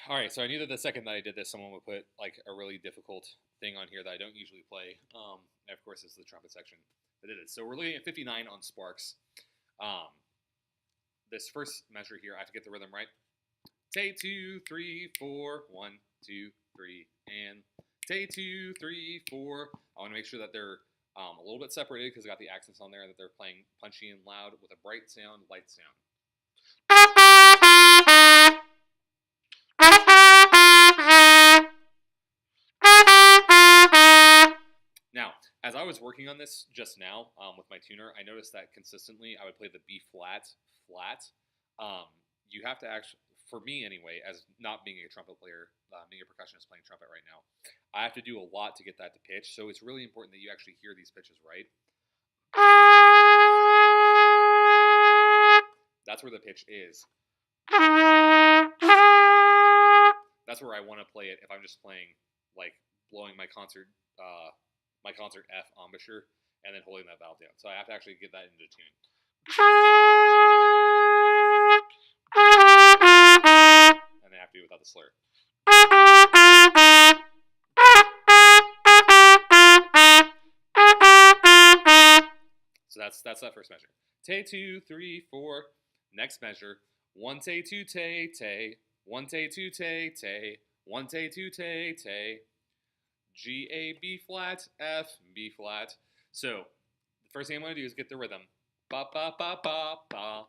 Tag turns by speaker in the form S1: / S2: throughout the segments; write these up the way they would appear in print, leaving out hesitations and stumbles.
S1: All right, so I knew that the second that I did this, someone would put like a really difficult thing on here that I don't usually play. And of course, it's the trumpet section that did it. So we're looking at 59 on Sparks. Um, this first measure here, I have to get the rhythm right. Tay 2, 3, 4, 1, 2, 3, and tay 2, 3, 4. I want to make sure that they're a little bit separated because I got the accents on there that they're playing punchy and loud with a bright sound, light sound. Now, as I was working on this just now with my tuner, I noticed that consistently I would play the B flat, flat. You have to actually, for me anyway, as not being a trumpet player, being a percussionist playing trumpet right now, I have to do a lot to get that to pitch. So it's really important that you actually hear these pitches right. That's where the pitch is. That's where I want to play it if I'm just playing, like, blowing my concert F embouchure and then holding that valve down. So I have to actually get that into tune. And then I have to do it without the slur. So that's that first measure. Tay 2, 3, 4. Next measure. 1 tay 2 tay tay. 1 tay 2 tay tay. 1 tay 2 tay tay. G A B flat F B flat. So the first thing I'm going to do is get the rhythm. Ba ba ba ba ba.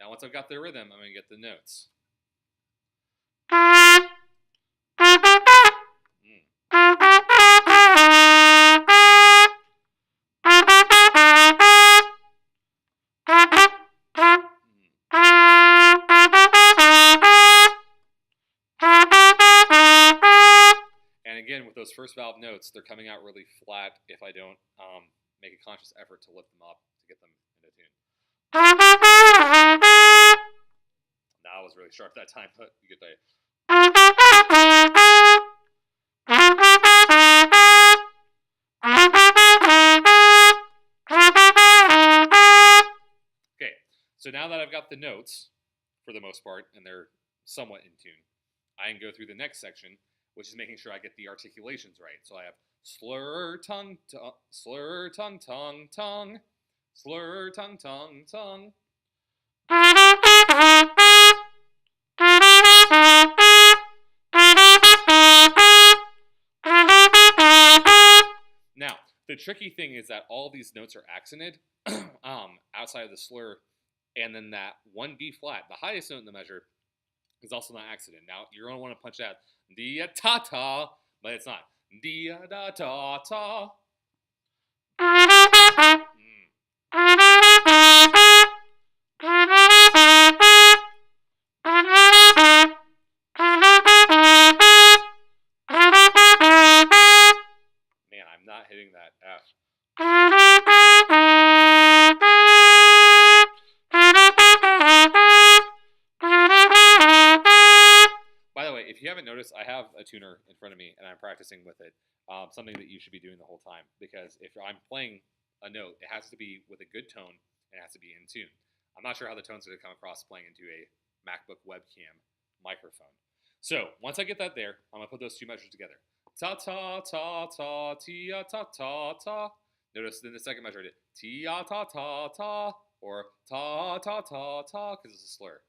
S1: Now once I've got the rhythm, I'm going to get the notes. Again, with those first valve notes, they're coming out really flat if I don't make a conscious effort to lift them up to get them into tune. That was really sharp that time, but you get the... Okay, so now that I've got the notes, for the most part, and they're somewhat in tune, I can go through the next section, which is making sure I get the articulations right. So I have slur, tongue, slur, tongue, tongue, tongue, slur, tongue, tongue, tongue. Now, the tricky thing is that all these notes are accented outside of the slur, and then that one B flat, the highest note in the measure, is also not accented. Now, you're going to want to punch out dia-ta-ta, but it's not. Dia-da-ta-ta. Man, I'm not hitting that F. By the way, if you haven't noticed, I have a tuner in front of me and I'm practicing with it. Something that you should be doing the whole time, because if I'm playing a note, it has to be with a good tone and it has to be in tune. I'm not sure how the tone's going to come across playing into a MacBook webcam microphone. So once I get that there, I'm going to put those two measures together. Ta ta ta ta tia ta ta ta. Notice in the second measure I did tia ta ta ta or ta ta ta ta because it's a slur.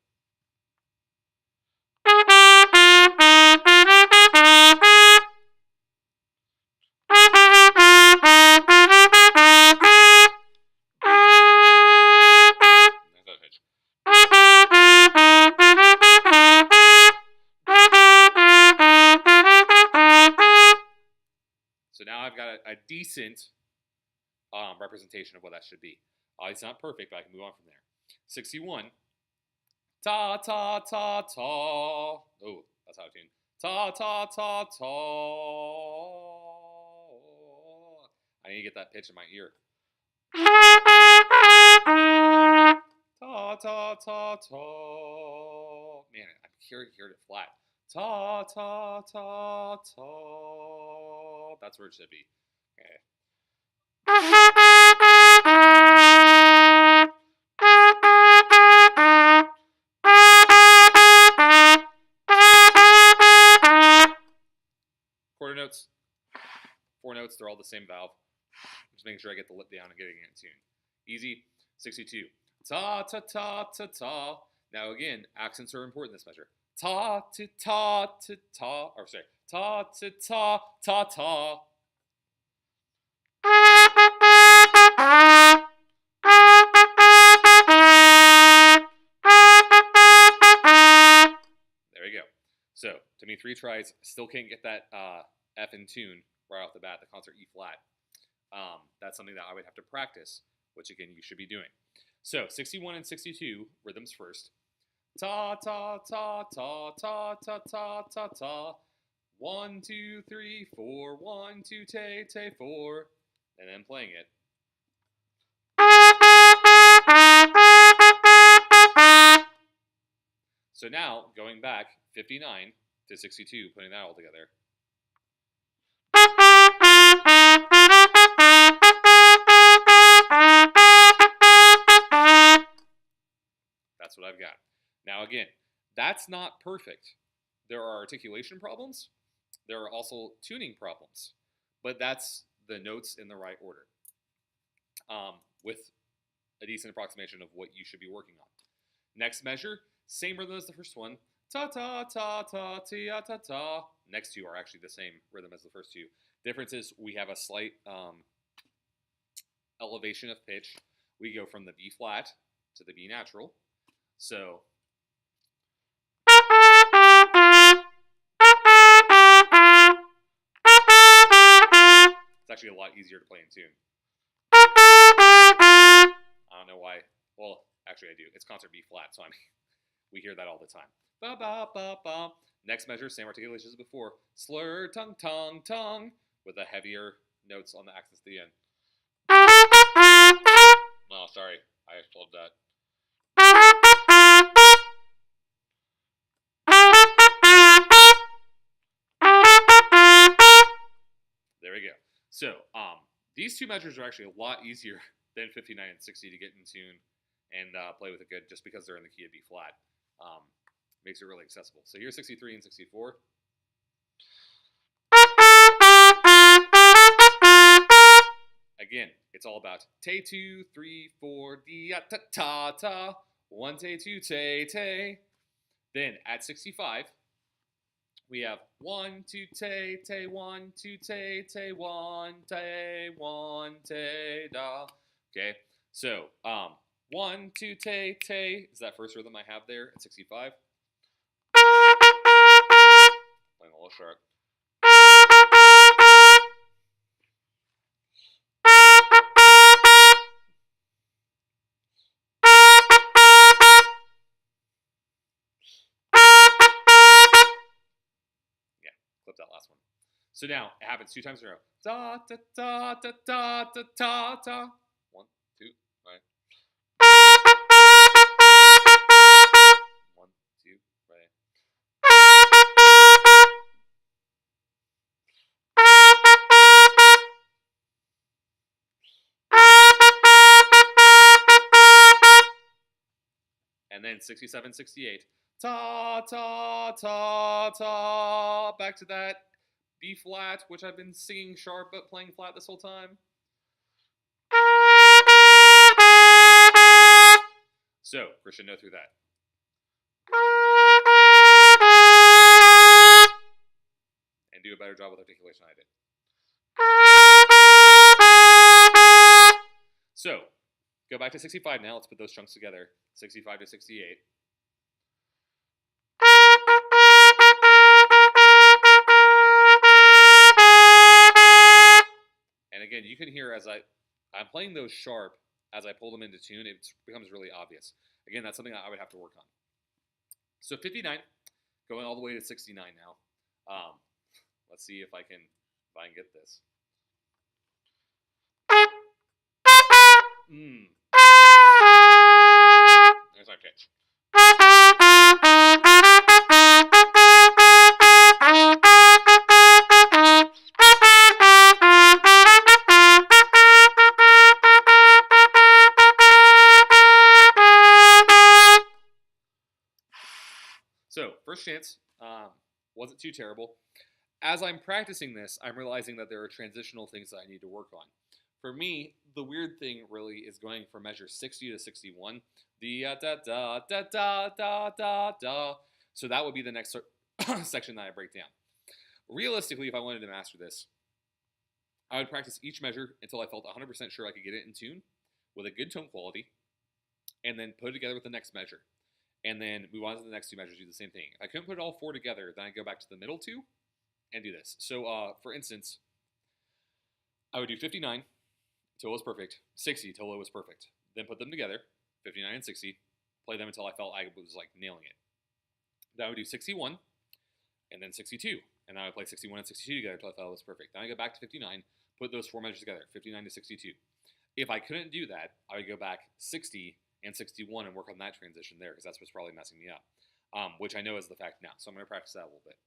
S1: So now I've got a decent representation of what that should be. It's not perfect, but I can move on from there. 61. Ta ta ta ta. Oh, that's how I tune. Ta ta ta ta. I need to get that pitch in my ear. Ta ta ta ta. Man, I heard it flat. Ta ta ta ta. That's where it should be. Okay. Quarter notes, 4 notes, they're all the same valve. Just making sure I get the lip down and getting it in tune. Easy. 62. Ta ta ta ta ta. Now again, accents are important in this measure. Ta ta ta ta ta. Or sorry, ta ta ta ta ta. There we go. So, to me, 3 tries, still can't get that F in tune right off the bat, the concert E flat. That's something that I would have to practice, which again, you should be doing. So, 61 and 62, rhythms first. Ta ta ta ta ta ta ta ta ta. 1, 2, 3, 4. 1, 2, te te 4. And then playing it. So now, going back 59 to 62, putting that all together. That's what I've got. Now again, that's not perfect. There are articulation problems. There are also tuning problems. But that's the notes in the right order. With a decent approximation of what you should be working on. Next measure, same rhythm as the first one. Ta ta ta ta ta ta ta. Next two are actually the same rhythm as the first two. Difference is we have a slight elevation of pitch. We go from the B flat to the B natural. So it's actually a lot easier to play in tune. I don't know why. Well, actually I do. It's concert B flat, so we hear that all the time. Ba ba ba ba. Next measure, same articulation as before. Slur, tongue, tongue, tongue, with the heavier notes on the accents at the end. Oh, sorry. I flubbed that. There we go. So, these two measures are actually a lot easier than 59 and 60 to get in tune and play with it good, just because they're in the key of B flat. Makes it really accessible. So here's 63 and 64. Again, it's all about te 2, 3, 4, di ta ta ta, 1 te 2 te te. Then at 65, we have 1 2 te te 1 2 te te 1 te 1 te da. Okay, so 1 2 te te is that first rhythm I have there at 65. Playing a little sharp. Yeah, clip that last one. So now it happens 2 times in a row. Da da da da da da da da. 1 2 right. 1 2 right. And then 67, 68. Ta ta ta ta. Back to that B flat, which I've been singing sharp but playing flat this whole time. So, crescendo through that. And do a better job with articulation than I did. So, go back to 65 now. Let's put those chunks together. 65 to 68. And again, you can hear as I'm playing those sharp, as I pull them into tune, it becomes really obvious. Again, that's something I would have to work on. So 59, going all the way to 69 now. Let's see if I can get this. There's my pitch. So first chance wasn't too terrible. As I'm practicing this, I'm realizing that there are transitional things that I need to work on. For me, the weird thing really is going from measure 60 to 61. The da da da da da da da. So that would be the next section that I break down. Realistically, if I wanted to master this, I would practice each measure until I felt 100% sure I could get it in tune with a good tone quality, and then put it together with the next measure. And then move on to the next two measures, do the same thing. If I couldn't put all four together, then I'd go back to the middle two and do this. So, for instance, I would do 59 till it was perfect, 60 till it was perfect. Then put them together, 59 and 60, play them until I felt I was like nailing it. Then I would do 61 and then 62. And I would play 61 and 62 together until I felt it was perfect. Then I go back to 59, put those four measures together, 59 to 62. If I couldn't do that, I would go back 60 and 61 and work on that transition there, because that's what's probably messing me up, which I know is the fact now. So I'm going to practice that a little bit.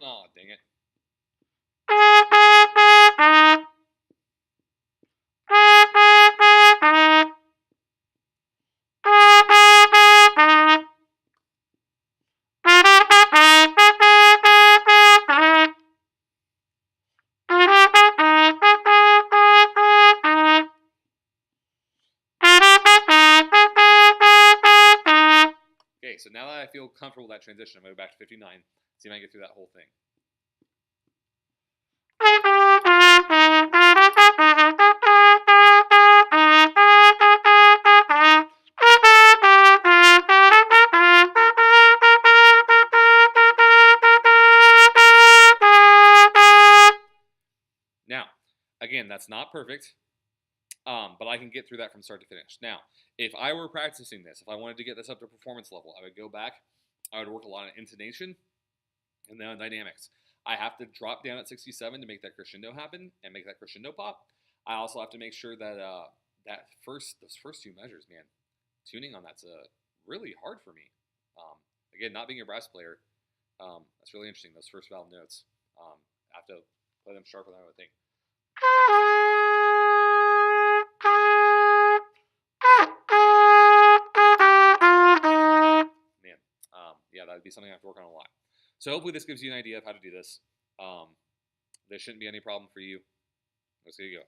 S1: Oh, dang it. Okay, so now that I feel comfortable with that transition, I'm going to go back to 59, see if I can get through that whole thing. Now, again, that's not perfect, but I can get through that from start to finish. Now, if I were practicing this, if I wanted to get this up to performance level, I would go back, I would work a lot on intonation and then on dynamics. I have to drop down at 67 to make that crescendo happen and make that crescendo pop. I also have to make sure that those first two measures, man, tuning on that's really hard for me. Again, not being a brass player, that's really interesting. Those first valve notes, I have to play them sharper than I would think. Man, yeah, that would be something I have to work on a lot. So hopefully this gives you an idea of how to do this. There shouldn't be any problem for you. Let's get it go.